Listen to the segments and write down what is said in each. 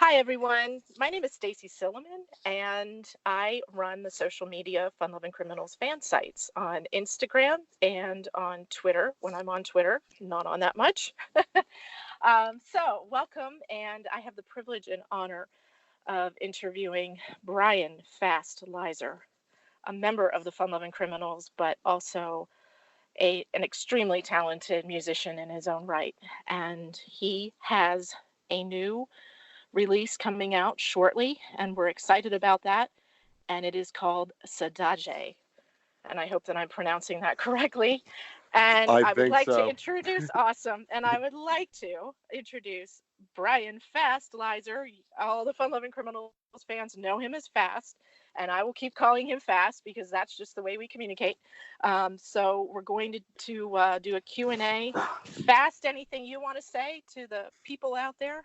Hi, everyone. My name is Stacey Silliman, and I run the social media Fun Lovin Criminals fan sites on Instagram and on Twitter when I'm on Twitter, not on that much. So, welcome, and I have the privilege and honor of interviewing Brian Fast Leiser, a member of the Fun Lovin Criminals, but also an extremely talented musician in his own right. And he has a new release coming out shortly, and we're excited about that. And it is called Saudade. And I hope that I'm pronouncing that correctly. And I I would think like to so. introduce, awesome, and I would like to introduce Brian Fast Leiser. All the Fun Loving Criminals fans know him as Fast, and I will keep calling him Fast because that's just the way we communicate. So we're going to do a Q&A. Fast, anything you want to say to the people out there?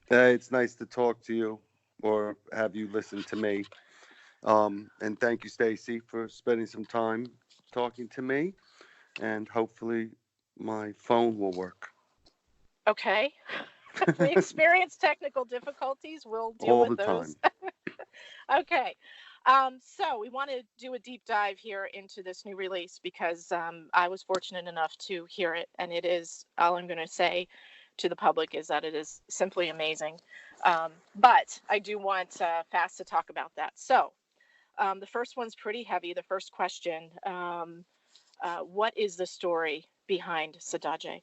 Hey, it's nice to talk to you or have you listen to me. And thank you, Stacy, for spending some time talking to me. And hopefully my phone will work Okay. We experience technical difficulties. We'll deal all with the those. time. Okay. So we want to do a deep dive here into this new release because I was fortunate enough to hear it, and it is all I'm going to say to the public is that it is simply amazing. But I do want Fast to talk about that. So the first one's pretty heavy. The first question: what is the story behind Sadaje?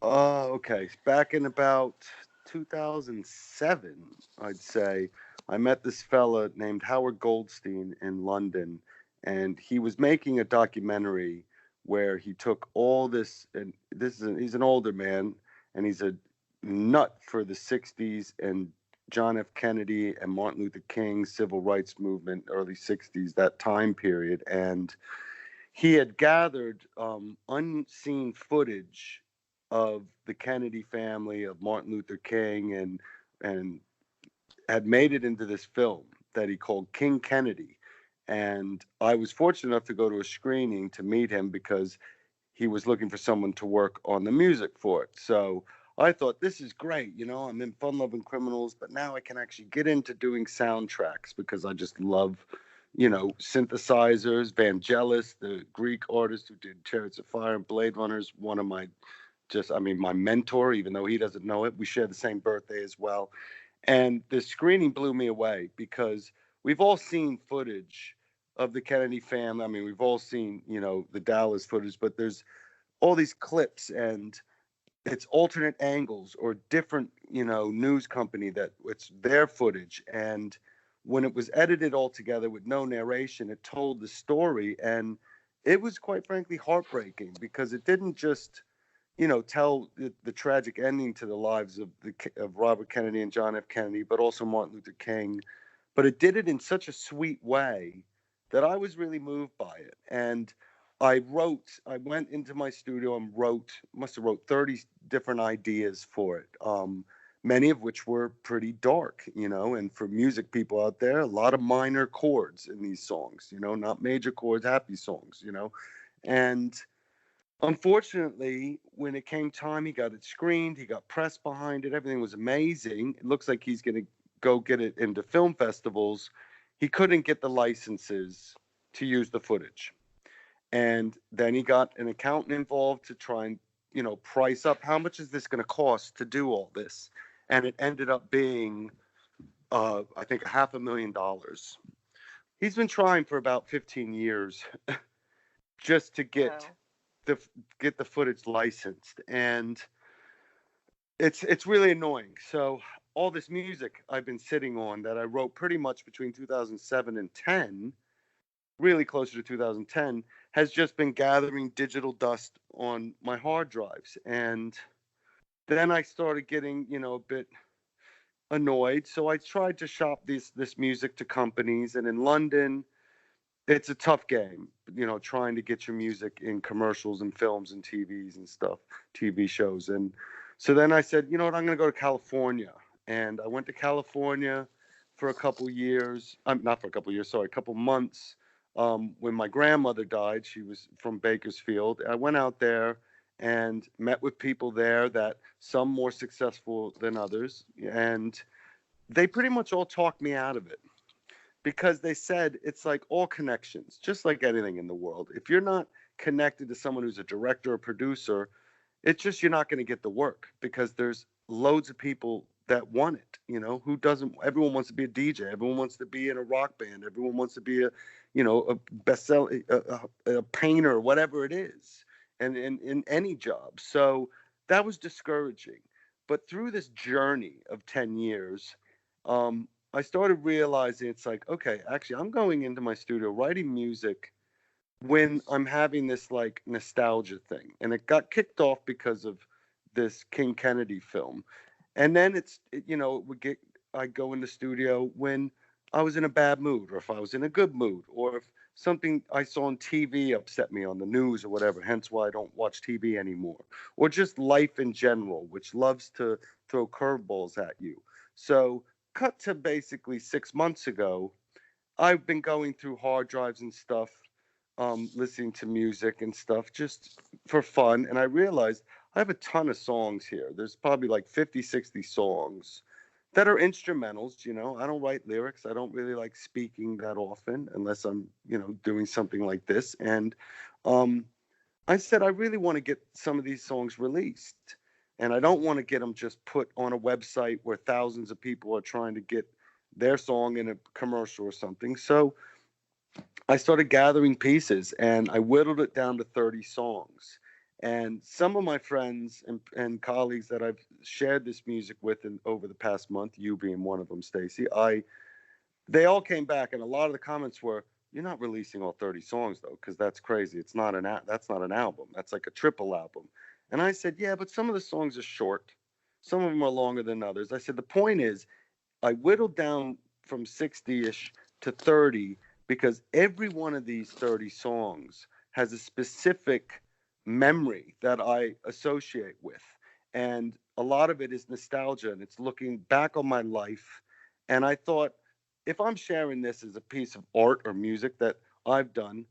Okay. Back in about 2007, I'd say, I met this fella named Howard Goldstein in London, and he was making a documentary where he took all this, and he's an older man, and he's a nut for the 60s and John F. Kennedy and Martin Luther King civil rights movement, early 60s, that time period. And he had gathered unseen footage of the Kennedy family, of Martin Luther King, and had made it into this film that he called King Kennedy. And I was fortunate enough to go to a screening to meet him because he was looking for someone to work on the music for it. So I thought, this is great. I'm in Fun Loving Criminals, but now I can actually get into doing soundtracks because I just love, synthesizers. Vangelis, the Greek artist who did Chariots of Fire and Blade Runners, one of my my mentor, even though he doesn't know it. We share the same birthday as well. And the screening blew me away because we've all seen footage of the Kennedy family. I mean, we've all seen, the Dallas footage, but there's all these clips and it's alternate angles or different, news company that it's their footage. And when it was edited all together with no narration, it told the story. And it was quite frankly heartbreaking because it didn't just tell the tragic ending to the lives of Robert Kennedy and John F. Kennedy, but also Martin Luther King. But it did it in such a sweet way that I was really moved by it. And I went into my studio and must have wrote 30 different ideas for it. Many of which were pretty dark, and for music people out there, a lot of minor chords in these songs, not major chords, happy songs, and unfortunately, when it came time, he got it screened, he got press behind it, everything was amazing. It looks like he's going to go get it into film festivals. He couldn't get the licenses to use the footage. And then he got an accountant involved to try and, price up how much is this going to cost to do all this. And it ended up being, I think, $500,000. He's been trying for about 15 years just to Wow. the get the footage licensed, and it's really annoying. So all this music I've been sitting on that I wrote pretty much between 2007 and 10, really closer to 2010, has just been gathering digital dust on my hard drives. And then I started getting, a bit annoyed. So I tried to shop this music to companies, and in London, it's a tough game, trying to get your music in commercials and films and TVs and stuff, TV shows. And so then I said, you know what, I'm going to go to California. And I went to California for a couple years. Not for a couple years, sorry, a couple months. When my grandmother died, she was from Bakersfield. I went out there and met with people there that some more successful than others. And they pretty much all talked me out of it because they said it's like all connections, just like anything in the world. If you're not connected to someone who's a director or producer, it's just you're not going to get the work because there's loads of people that want it. Who doesn't? Everyone wants to be a DJ. Everyone wants to be in a rock band. Everyone wants to be a bestseller, a painter, whatever it is, and in any job. So that was discouraging. But through this journey of 10 years, I started realizing it's like, okay, actually, I'm going into my studio writing music when I'm having this like nostalgia thing. And it got kicked off because of this King Kennedy film. And then it would get, I go in the studio when I was in a bad mood, or if I was in a good mood, or if something I saw on TV upset me on the news or whatever, hence why I don't watch TV anymore, or just life in general, which loves to throw curveballs at you. So, cut to basically 6 months ago, I've been going through hard drives and stuff, listening to music and stuff just for fun. And I realized I have a ton of songs here. There's probably like 50, 60 songs that are instrumentals. I don't write lyrics. I don't really like speaking that often unless I'm, doing something like this. And um, I said, I really want to get some of these songs released. And I don't want to get them just put on a website where thousands of people are trying to get their song in a commercial or something. So I started gathering pieces and I whittled it down to 30 songs. And some of my friends and colleagues that I've shared this music with over the past month, you being one of them, Stacey, they all came back, and a lot of the comments were, "You're not releasing all 30 songs though, because that's crazy. That's not an album. That's like a triple album." And I said, "Yeah, but some of the songs are short. Some of them are longer than others." I said, "The point is, I whittled down from 60-ish to 30 because every one of these 30 songs has a specific memory that I associate with. And a lot of it is nostalgia and it's looking back on my life. And I thought, if I'm sharing this as a piece of art or music that I've done,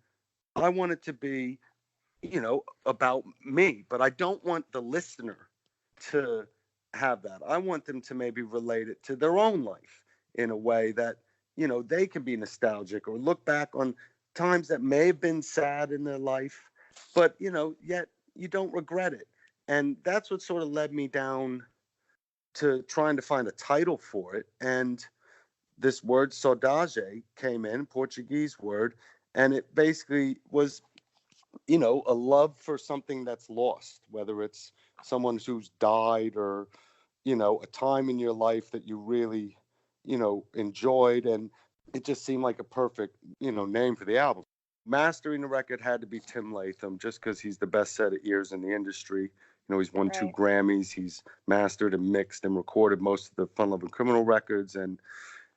I want it to be, about me, but I don't want the listener to have that. I want them to maybe relate it to their own life in a way that, they can be nostalgic or look back on times that may have been sad in their life, but, yet you don't regret it. And that's what sort of led me down to trying to find a title for it. And this word saudade came in, Portuguese word, and it basically was, a love for something that's lost, whether it's someone who's died or, a time in your life that you really, enjoyed. And it just seemed like a perfect, name for the album. Mastering the record had to be Tim Latham, just because he's the best set of ears in the industry. He's won two Right. Grammys. He's mastered and mixed and recorded most of the Fun Lovin' Criminal records. And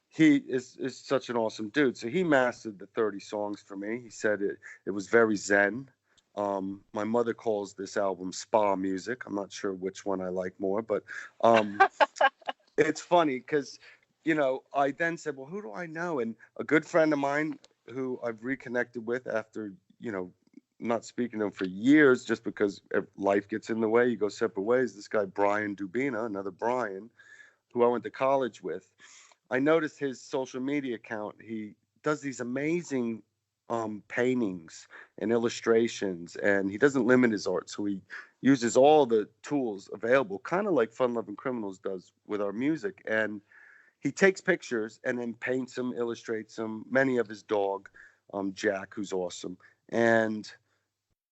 he is such an awesome dude. So he mastered the 30 songs for me. He said it was very zen. My mother calls this album spa music. I'm not sure which one I like more, but it's funny because, I then said, well, who do I know? And a good friend of mine who I've reconnected with after, not speaking to him for years just because life gets in the way. You go separate ways. This guy, Brian Dubina, another Brian, who I went to college with. I noticed his social media account. He does these amazing paintings and illustrations, and he doesn't limit his art. So he uses all the tools available, kind of like Fun Lovin' Criminals does with our music. And he takes pictures and then paints them, illustrates them. Many of his dog, Jack, who's awesome. And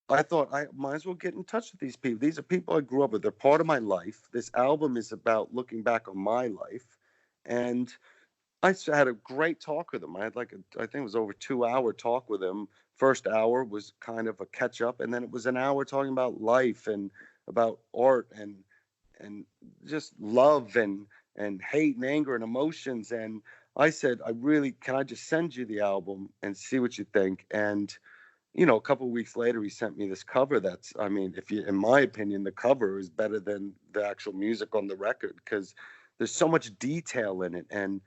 I thought I might as well get in touch with these people. These are people I grew up with. They're part of my life. This album is about looking back on my life. And had a great talk with him. I had I think it was over 2 hour talk with him. First hour was kind of a catch up, and then it was an hour talking about life and about art and just love and hate and anger and emotions. And I said, can I just send you the album and see what you think? And a couple of weeks later, he sent me this cover. I mean, in my opinion, the cover is better than the actual music on the record because there's so much detail in it. And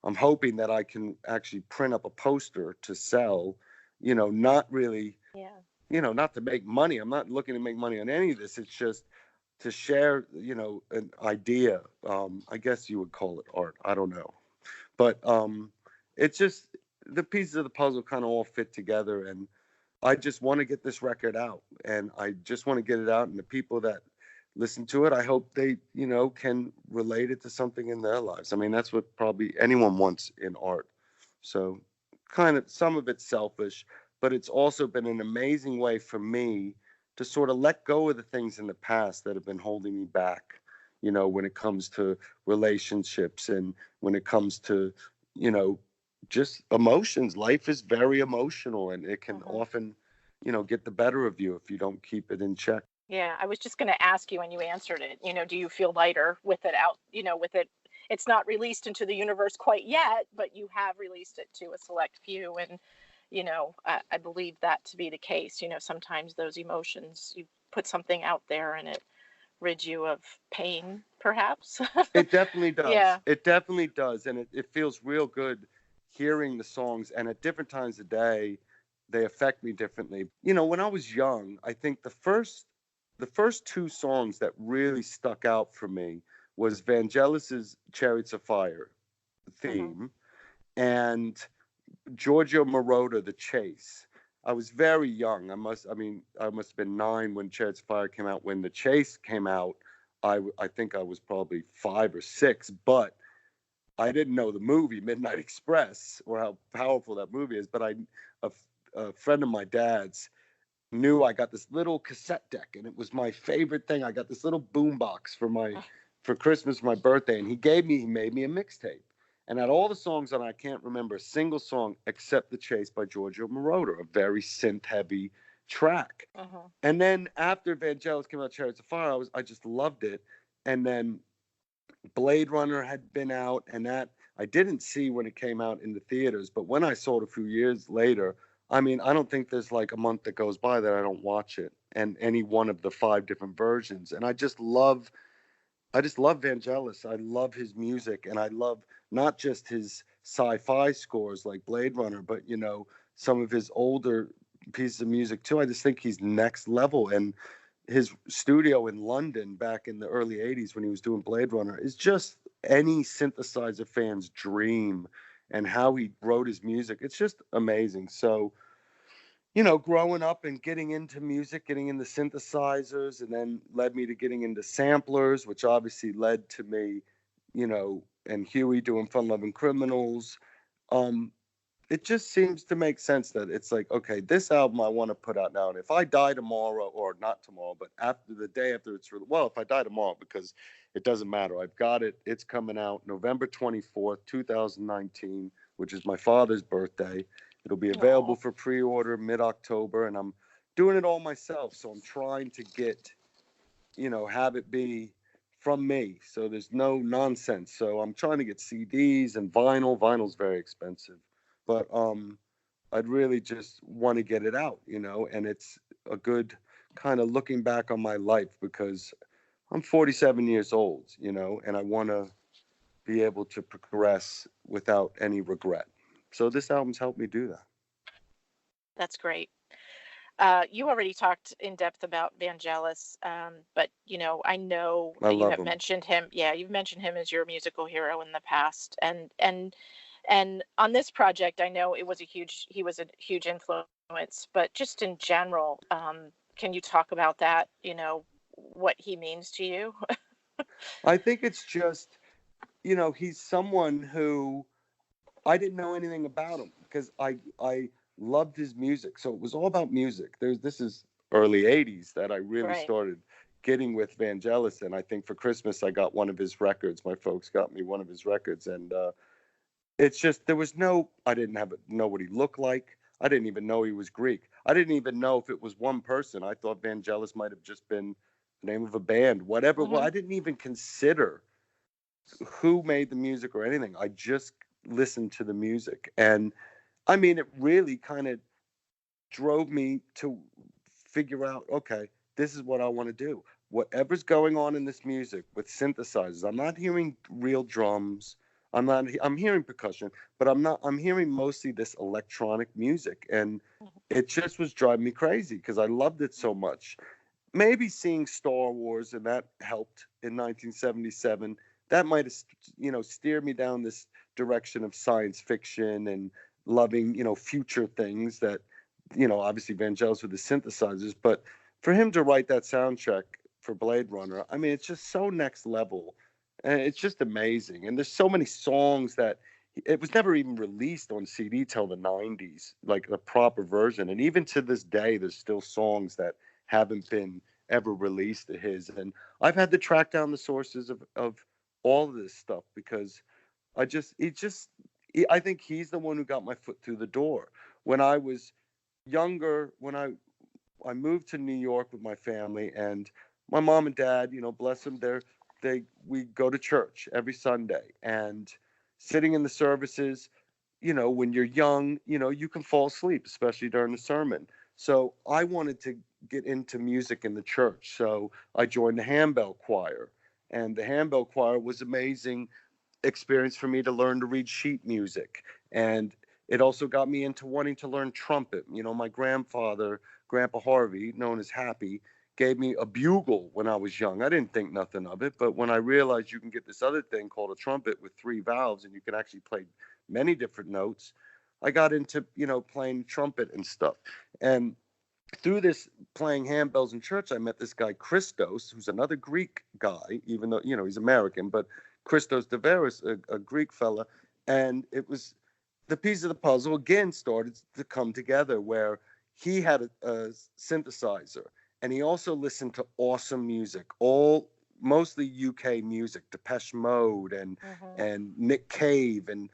I'm hoping that I can actually print up a poster to sell, not really Yeah. not to make money. I'm not looking to make money on any of this. It's just to share, an idea. I guess you would call it art. I don't know. But it's just the pieces of the puzzle kind of all fit together. And I just want to get this record out. And I just want to get it out. And the people that listen to it, I hope they, can relate it to something in their lives. I mean, that's what probably anyone wants in art. So kind of some of it's selfish, but it's also been an amazing way for me to sort of let go of the things in the past that have been holding me back, when it comes to relationships and when it comes to, you know, just emotions. Life is very emotional and it can Hmm. often, get the better of you if you don't keep it in check. Yeah, I was just going to ask you, and you answered it. Do you feel lighter with it out? With it, it's not released into the universe quite yet, but you have released it to a select few, and I believe that to be the case. Sometimes those emotions, you put something out there, and it rids you of pain, perhaps. It definitely does. Yeah. It definitely does. And it feels real good hearing the songs. And at different times of day, they affect me differently. When I was young, I think the first two songs that really stuck out for me was Vangelis's Chariots of Fire Hmm. theme and Giorgio Moroder, The Chase. I was very young. I must have been 9 when Chariots of Fire came out. When The Chase came out, I think I was probably 5 or 6, but I didn't know the movie Midnight Express or how powerful that movie is. But a, a friend of my dad's knew I got this little cassette deck, and it was my favorite thing. I got this little boom box for Christmas, for my birthday, and he made me a mixtape. And had all the songs on, I can't remember a single song except The Chase by Giorgio Moroder, a very synth heavy track. Hmm. And then after Vangelis came out, Chariots of Fire, I just loved it. And then Blade Runner had been out, and that I didn't see when it came out in the theaters, but when I saw it a few years later, I mean, I don't think there's like a month that goes by that I don't watch it, and any one of the 5 different versions. And I just love Vangelis. I love his music, and I love not just his sci-fi scores like Blade Runner, but some of his older pieces of music too. I just think he's next level, and his studio in London back in the early '80s when he was doing Blade Runner is just any synthesizer fan's dream. And how he wrote his music, it's just amazing. So growing up and getting into music, getting into synthesizers, and then led me to getting into samplers, which obviously led to me, and Huey doing Fun Lovin' Criminals. Um, it just seems to make sense that it's like, okay, this album I want to put out now. And if I die tomorrow, or not tomorrow, but after the day after well, if I die tomorrow, because it doesn't matter, I've got it. It's coming out November 24th, 2019, which is my father's birthday. It'll be available Oh, for pre-order mid-October, and I'm doing it all myself. So I'm trying to have it be from me. So there's no nonsense. So I'm trying to get CDs and vinyl. Vinyl's very expensive, but I'd really just want to get it out, and it's a good kind of looking back on my life because I'm 47 years old, and I want to be able to progress without any regret. So this album's helped me do that. that's great. You already talked in depth about Vangelis, but I know I that you love have him. mentioned him. Yeah, you've mentioned him as your musical hero in the past, and on this project, I know he was a huge influence. But just in general, can you talk about that? What he means to you? I think it's just, he's someone who I didn't know anything about him because I loved his music. So it was all about music. This is early '80s that I really Right. started getting with Vangelis, and I think for Christmas I got one of his records. My folks got me one of his records, and it's just there was no I didn't know what he looked like. I didn't even know he was Greek. I didn't even know if it was one person. I thought Vangelis might have just been the name of a band, whatever. Well, Hmm. I didn't even consider who made the music or anything. I just listened to the music. And I mean, it really kind of drove me to figure out, okay, this is what I want to do. Whatever's going on in this music with synthesizers, I'm not hearing real drums. I'm hearing percussion, but I'm hearing mostly this electronic music. And it just was driving me crazy because I loved it so much. Maybe seeing Star Wars, and that helped in 1977. That might have, steered me down this direction of science fiction and loving, future things that, obviously Vangelis with the synthesizers. But for him to write that soundtrack for Blade Runner, I mean, it's just so next level. And it's just amazing. And there's so many songs that it was never even released on CD till the 90s, like the proper version. And even to this day, there's still songs that haven't been ever released of his. And I've had to track down the sources of all of this stuff because I think he's the one who got my foot through the door. When I was younger, when I moved to New York with my family, and my mom and dad, bless them, we go to church every Sunday, and sitting in the services, when you're young, you can fall asleep, especially during the sermon. So I wanted to get into music in the church. So I joined the handbell choir, and the handbell choir was amazing experience for me to learn to read sheet music. And it also got me into wanting to learn trumpet. My grandfather, Grandpa Harvey, known as Happy, gave me a bugle when I was young. I didn't think nothing of it, but when I realized you can get this other thing called a trumpet with 3 valves and you can actually play many different notes, I got into, playing trumpet and stuff. And through this playing handbells in church, I met this guy Christos, who's another Greek guy, even though he's American, but Christos Deveris, a Greek fella, and it was the piece of the puzzle again started to come together where he had a synthesizer, and he also listened to awesome music, all mostly UK music, Depeche Mode and Nick Cave, and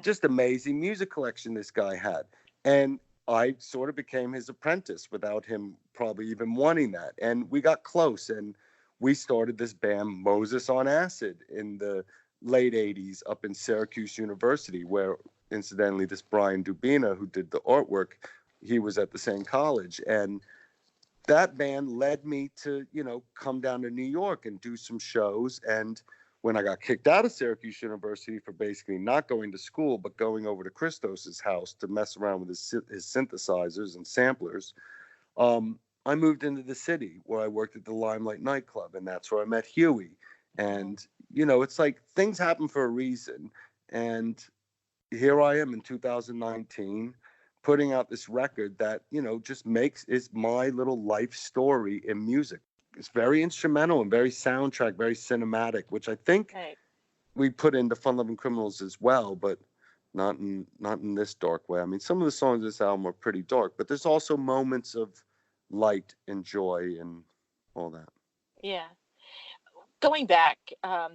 just amazing music collection this guy had. And I sort of became his apprentice without him probably even wanting that. And we got close, and we started this band Moses on Acid in the late 80s up in Syracuse University, where incidentally this Brian Dubina, who did the artwork, he was at the same college. And that band led me to, come down to New York and do some shows. And when I got kicked out of Syracuse University for basically not going to school, but going over to Christos's house to mess around with his synthesizers and samplers, I moved into the city where I worked at the Limelight nightclub, and that's where I met Huey. And, it's like things happen for a reason. And here I am in 2019 putting out this record that, just is my little life story in music. It's very instrumental and very soundtrack, very cinematic, which I think we put into Fun Lovin Criminals as well, but not in this dark way. I mean, some of the songs of this album are pretty dark, but there's also moments of light and joy and all that. Yeah. Going back,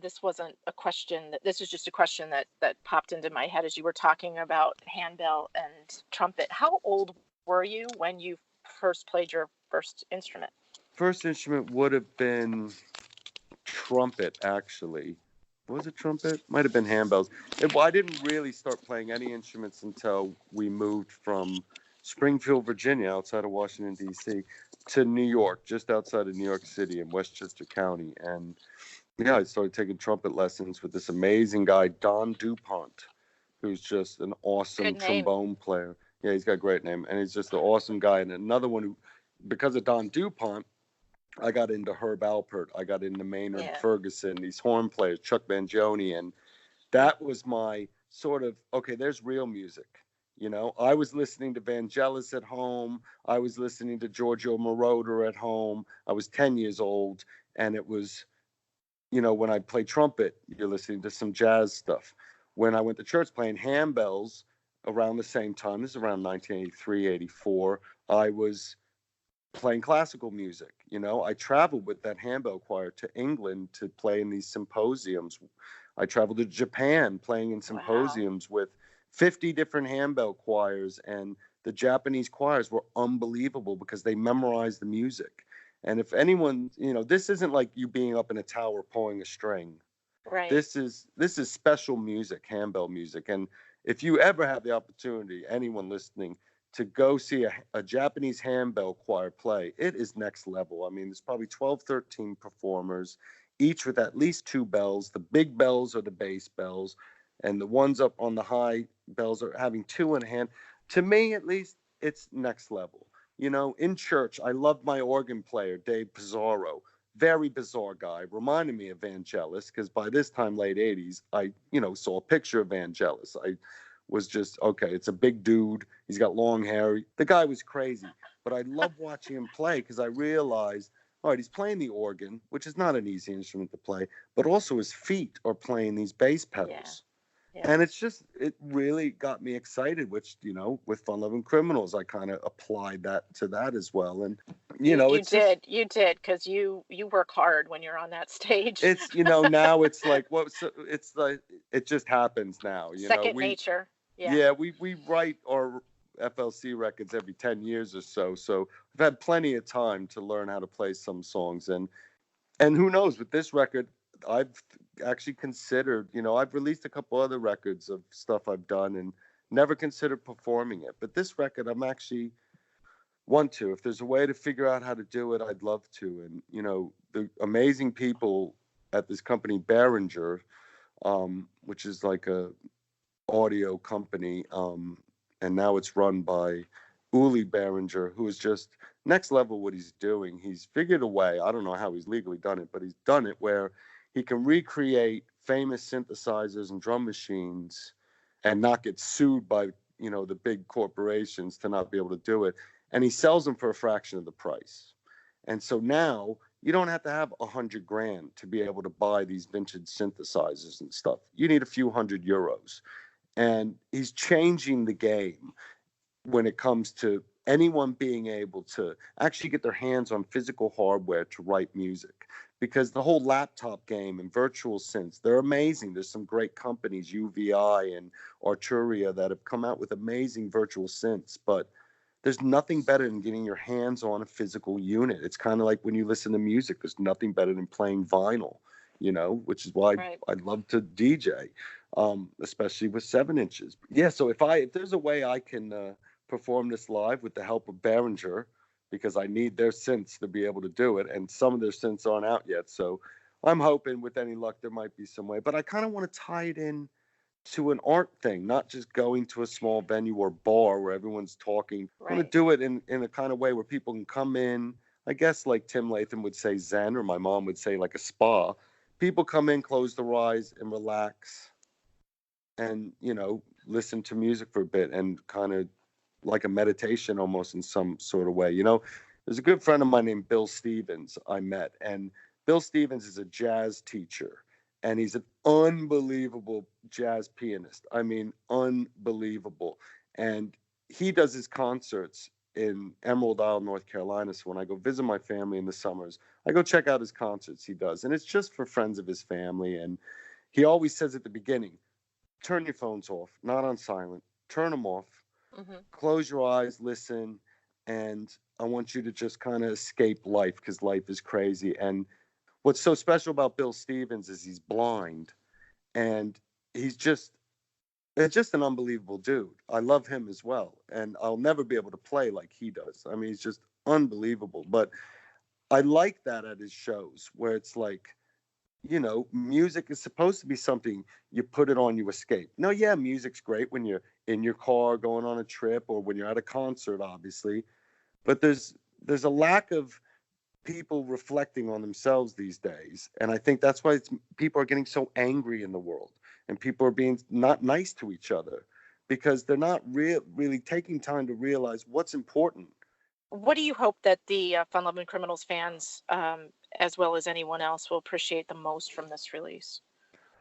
this wasn't a question. This was just a question that popped into my head as you were talking about handbell and trumpet. How old were you when you first played your first instrument? First instrument would have been trumpet, actually. Was it trumpet? Might have been handbells. I didn't really start playing any instruments until we moved from Springfield, Virginia, outside of Washington, D.C., to New York, just outside of New York City in Westchester County. And yeah, I started taking trumpet lessons with this amazing guy, Don DuPont, who's just an awesome trombone player. Yeah, he's got a great name. And he's just an awesome guy. And another one who, because of Don DuPont, I got into Herb Alpert. I got into Maynard Ferguson, these horn players, Chuck Mangione. And that was my sort of, okay, there's real music. I was listening to Vangelis at home. I was listening to Giorgio Moroder at home. I was 10 years old. And it was, when I play trumpet, you're listening to some jazz stuff. When I went to church playing handbells around the same time, this is around 1983, 84, I was playing classical music. I traveled with that handbell choir to England to play in these symposiums. I traveled to Japan playing in symposiums with 50 different handbell choirs, and the Japanese choirs were unbelievable because they memorized the music. And if anyone, this isn't like you being up in a tower pulling a string. Right. This is special music, handbell music. And if you ever have the opportunity, anyone listening, to go see a Japanese handbell choir play, it is next level. I mean, there's probably 12, 13 performers. each with at least two bells. The big bells are the bass bells, and the ones up on the high bells are having two in hand. To me, at least, it's next level. In church, I loved my organ player, Dave Pizarro. Very bizarre guy, reminded me of Vangelis, because by this time, late 80s, I, saw a picture of Vangelis. I was just, okay, it's a big dude. He's got long hair. The guy was crazy, but I love watching him play because I realized, all right, he's playing the organ, which is not an easy instrument to play, but also his feet are playing these bass Yeah. pedals. Yeah. And it really got me excited, which, with Fun Lovin' Criminals, I kind of applied that to that as well. And, You it's just, did, because you work hard when you're on that stage. it's, now it's like, it's like, it just happens now, Second nature. Yeah. yeah, we write our FLC records every 10 years or so. So I've had plenty of time to learn how to play some songs. And who knows, with this record, I've actually considered, I've released a couple other records of stuff I've done and never considered performing it. But this record, I'm actually want to. If there's a way to figure out how to do it, I'd love to. And, the amazing people at this company, Behringer, which is like a audio company, and now it's run by Uli Behringer, who is just next level what he's doing. He's figured a way, I don't know how he's legally done it, but he's done it where he can recreate famous synthesizers and drum machines and not get sued by, the big corporations to not be able to do it. And he sells them for a fraction of the price. And so now you don't have to have $100,000 to be able to buy these vintage synthesizers and stuff. You need a few €100. And he's changing the game when it comes to anyone being able to actually get their hands on physical hardware to write music. Because the whole laptop game and virtual synths, they're amazing. There's some great companies, UVI and Arturia, that have come out with amazing virtual synths. But there's nothing better than getting your hands on a physical unit. It's kind of like when you listen to music, there's nothing better than playing vinyl, which is why Right. I love to DJ, especially with 7 inches. Yeah, so if there's a way I can perform this live with the help of Behringer, because I need their synths to be able to do it, and some of their synths aren't out yet. So I'm hoping with any luck there might be some way. But I kind of want to tie it in to an art thing, not just going to a small venue or bar where everyone's talking. I want to do it in a kind of way where people can come in, I guess like Tim Latham would say zen, or my mom would say like a spa. People come in, close their eyes and relax and, listen to music for a bit, and kind of like a meditation almost in some sort of way. There's a good friend of mine named Bill Stevens I met, and Bill Stevens is a jazz teacher, and he's an unbelievable jazz pianist. I mean, unbelievable. And he does his concerts in Emerald Isle, North Carolina. So when I go visit my family in the summers, I go check out his concerts he does. And it's just for friends of his family. And he always says at the beginning, turn your phones off, not on silent, turn them off, close your eyes, listen, and I want you to just kind of escape life, because life is crazy. And what's so special about Bill Stevens is he's blind, and it's just an unbelievable dude. I love him as well, and I'll never be able to play like he does. I mean, he's just unbelievable. But I like that at his shows, where it's like, music is supposed to be something you put it on, you escape. No, yeah, music's great when you're in your car going on a trip, or when you're at a concert, obviously. But there's a lack of people reflecting on themselves these days, and I think that's why people are getting so angry in the world, and people are being not nice to each other, because they're not really taking time to realize what's important. What do you hope that the Fun Lovin' Criminals fans, as well as anyone else, will appreciate the most from this release?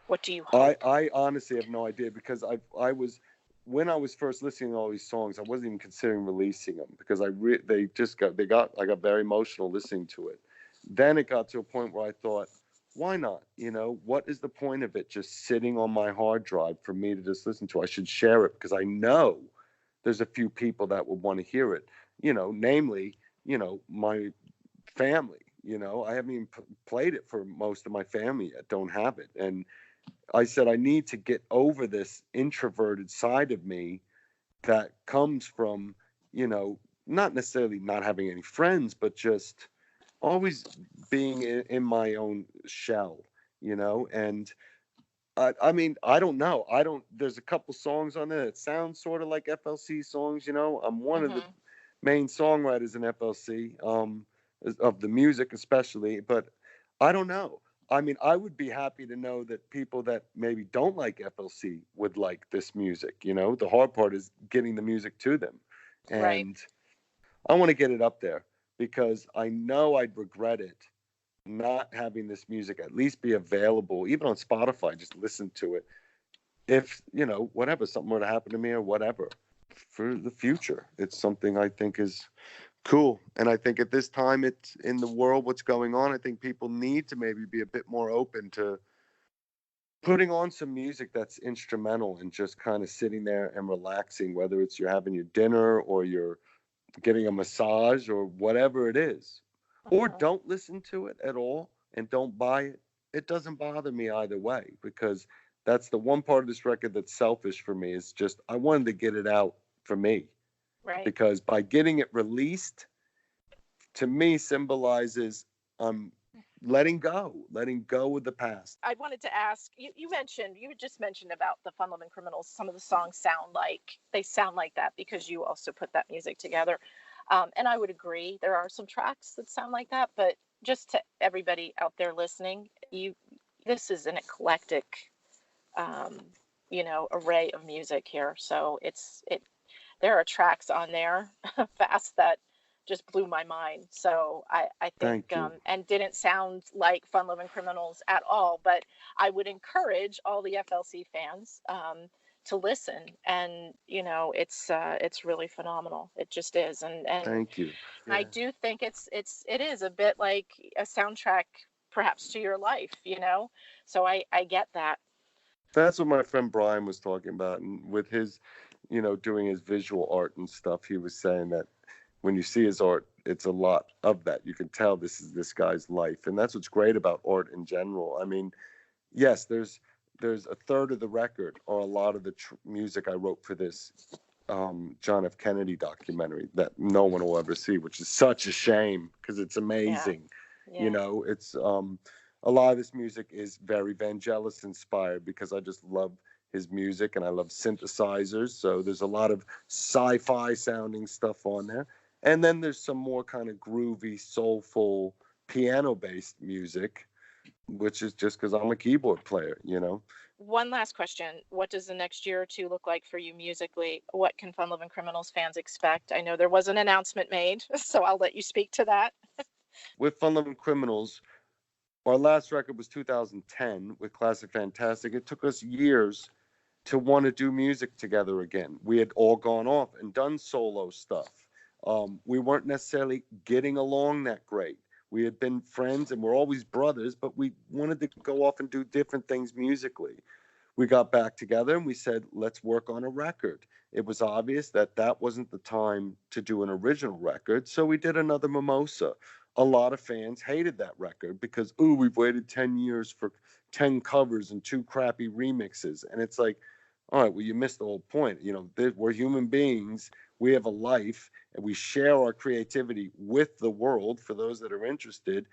What do you hope? I honestly have no idea, because I was, when I was first listening to all these songs, I wasn't even considering releasing them, because I got very emotional listening to it. Then it got to a point where I thought, why not? What is the point of it just sitting on my hard drive for me to just listen to? I should share it, because I know there's a few people that would want to hear it. Namely, my family. I haven't even played it for most of my family yet. Don't have it. And I said, I need to get over this introverted side of me that comes from, not necessarily not having any friends, but just always being in my own shell, you know, and I mean, I don't know. I don't. There's a couple songs on there that sound sort of like FLC songs. You know, I'm one of the Hmm. main songwriters in FLC, of the music especially. But I don't know. I mean, I would be happy to know that people that maybe don't like FLC would like this music. You know, the hard part is getting the music to them, Right. and I want to get it up there because I know I'd regret it not having this music at least be available, even on Spotify. Just listen to it if whatever, something were to happen to me or whatever for the future. It's something I think is cool, and I think at this time, it's in the world, what's going on, I think people need to maybe be a bit more open to putting on some music that's instrumental and just kind of sitting there and relaxing, whether it's you're having your dinner or you're getting a massage or whatever it is, or Hmm. don't listen to it at all and don't buy it. It doesn't bother me either way, because that's the one part of this record that's selfish for me, is just I wanted to get it out for me, Right. because by getting it released, to me, symbolizes I'm letting go of the past. I wanted to ask you. You just mentioned about the Fun Loving Criminals. Some of the songs sound like that because you also put that music together, and I would agree. There are some tracks that sound like that, but just to everybody out there listening, this is an eclectic, um, array of music here. So there are tracks on there, Fast, that just blew my mind. So I think, Thank you. and didn't sound like Fun Loving Criminals at all. But I would encourage all the FLC fans, to listen. And it's really phenomenal. It just is. And Thank you. I Yeah. do think it is a bit like a soundtrack, perhaps, to your life. So I get that. That's what my friend Brian was talking about. And with his, doing his visual art and stuff, he was saying that when you see his art, it's a lot of that. You can tell this is this guy's life. And that's what's great about art in general. I mean, yes, there's a third of the record or a lot of the music I wrote for this John F. Kennedy documentary that no one will ever see, which is such a shame because it's Yeah. amazing. Yeah. It's a lot of this music is very Vangelis inspired because I just love his music and I love synthesizers. So there's a lot of sci-fi sounding stuff on there, and then there's some more kind of groovy, soulful, piano-based music, which is just because I'm a keyboard player. One last question. What does the next year or two look like for you musically? What can Fun Loving Criminals fans expect? I know there was an announcement made, so I'll let you speak to that. With Fun Loving Criminals, our last record was 2010 with Classic Fantastic. It took us years to want to do music together again. We had all gone off and done solo stuff. We weren't necessarily getting along that great. We had been friends and we're always brothers, but we wanted to go off and do different things musically. We got back together and we said, let's work on a record. It was obvious that that wasn't the time to do an original record, so we did another Mimosa. A lot of fans hated that record because, ooh, we've waited 10 years for 10 covers and two crappy remixes. And it's like, all right, well, you missed the whole point. We're human beings. We have a life and we share our creativity with the world for those that are interested.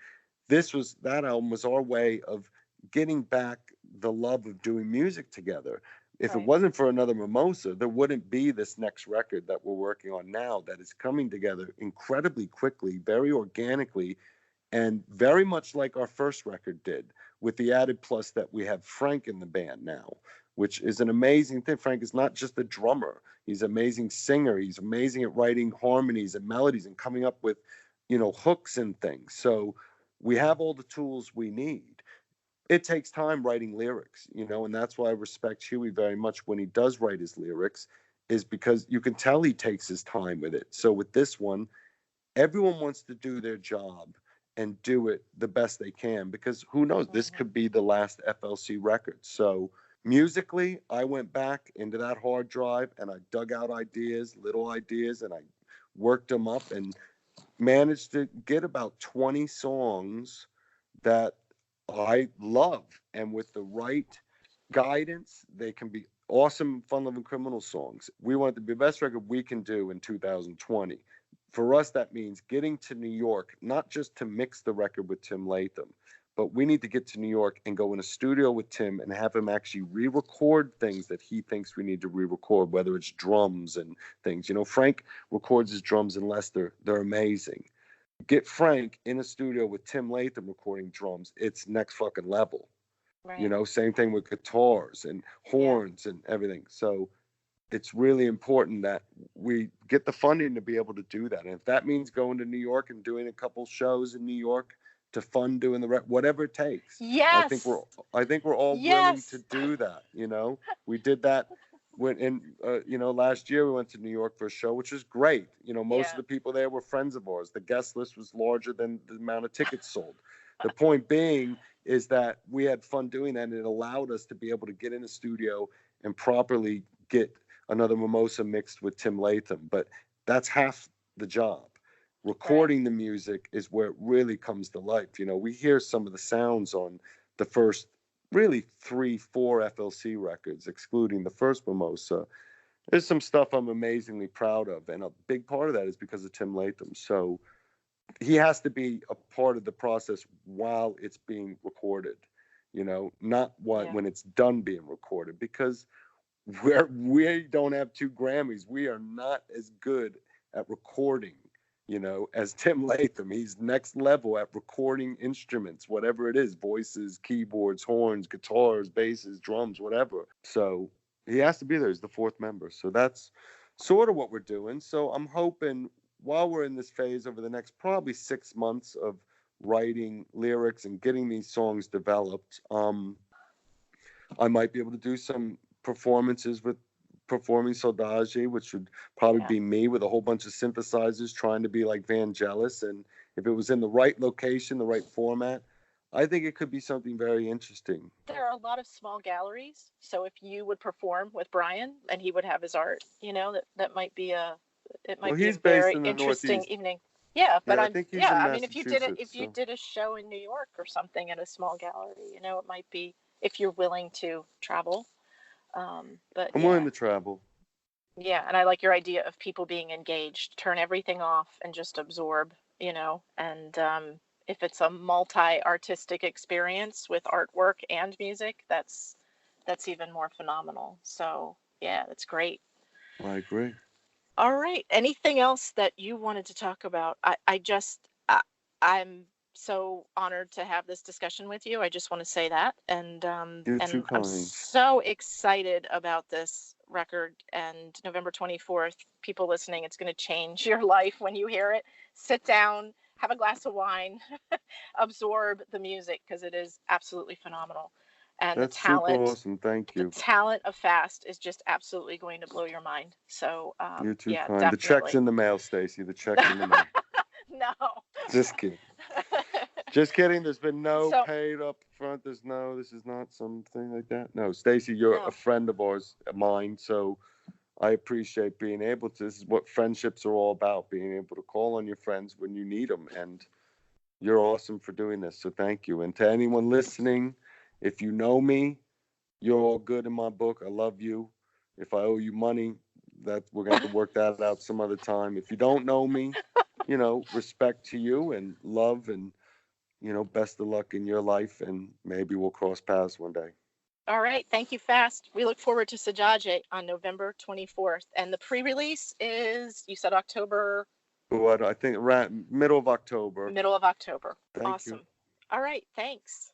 That album was our way of getting back the love of doing music together. If it Right. wasn't for another Mimosa, there wouldn't be this next record that we're working on now that is coming together incredibly quickly, very organically, and very much like our first record did, with the added plus that we have Frank in the band now, which is an amazing thing. Frank is not just a drummer, he's an amazing singer. He's amazing at writing harmonies and melodies and coming up with, hooks and things. So we have all the tools we need. It takes time writing lyrics, and that's why I respect Huey very much when he does write his lyrics, is because you can tell he takes his time with it. So with this one, everyone wants to do their job and do it the best they can, because who knows, this Hmm. could be the last FLC record. So musically, I went back into that hard drive and I dug out ideas, little ideas, and I worked them up and managed to get about 20 songs that I love. And with the right guidance, they can be awesome, fun loving criminal songs. We want it to be the best record we can do in 2020. for us, that means getting to New York, not just to mix the record with Tim Latham, but we need to get to New York and go in a studio with Tim and have him actually re-record things that he thinks we need to re-record, whether it's drums and things. Frank records his drums in Leicester. They're amazing. Get Frank in a studio with Tim Latham recording drums. It's next fucking level. Right. Same thing with guitars and horns and everything. So it's really important that we get the funding to be able to do that. And if that means going to New York and doing a couple shows in New York to fund doing whatever it takes. Yes. I think we're all willing to do that. We did that last year we went to New York for a show, which was great. Most of the people there were friends of ours. The guest list was larger than the amount of tickets sold. The point being is that we had fun doing that, and it allowed us to be able to get in the studio and properly get another mimosa mixed with Tim Latham. But that's half the job. Recording the music is where it really comes to life. We hear some of the sounds on the first really 3-4 FLC records, excluding the first mimosa. There's some stuff I'm amazingly proud of, and a big part of that is because of Tim Latham. So he has to be a part of the process while it's being recorded, not when it's done being recorded, because we don't have 2 Grammys. We are not as good at recording, as Tim Latham. He's next level at recording instruments, whatever it is, voices, keyboards, horns, guitars, basses, drums, whatever. So he has to be there as the 4th member. So that's sort of what we're doing. So I'm hoping while we're in this phase over the next probably 6 months of writing lyrics and getting these songs developed, I might be able to do some performances with performing Saudade, which would probably be me with a whole bunch of synthesizers trying to be like Vangelis. And if it was in the right location, the right format, I think it could be something very interesting. There are a lot of small galleries. So if you would perform with Brian and he would have his art, that might be a very interesting evening. Yeah, but I think he's in Massachusetts, if you did a show in New York or something at a small gallery, it might be, if you're willing to travel. But I'm willing to travel. Yeah, and I like your idea of people being engaged. Turn everything off and just absorb, and if it's a multi-artistic experience with artwork and music, that's even more phenomenal. So yeah, that's great. I agree. All right. Anything else that you wanted to talk about? I'm so honored to have this discussion with you. I just want to say that. And You're too kind. I'm so excited about this record. And November 24th, people listening, it's going to change your life when you hear it. Sit down, have a glass of wine, absorb the music, because it is absolutely phenomenal. And that's the talent, super awesome. Thank you. The talent of Fast is just absolutely going to blow your mind. So you're too kind. Definitely. The check's in the mail, Stacey. The check's in the mail. No. Just kidding. Just kidding. There's been no paid up front. This is not something like that. No, Stacey, you're a friend of mine. So I appreciate being able to. This is what friendships are all about, being able to call on your friends when you need them. And you're awesome for doing this. So thank you. And to anyone listening, if you know me, you're all good in my book. I love you. If I owe you money, we're going to have to work that out some other time. If you don't know me, respect to you and love and, best of luck in your life. And maybe we'll cross paths one day. All right. Thank you, Fast. We look forward to Saudade on November 24th. And the pre-release is, you said October? What, I think around middle of October. Middle of October. Thank awesome. You. All right. Thanks.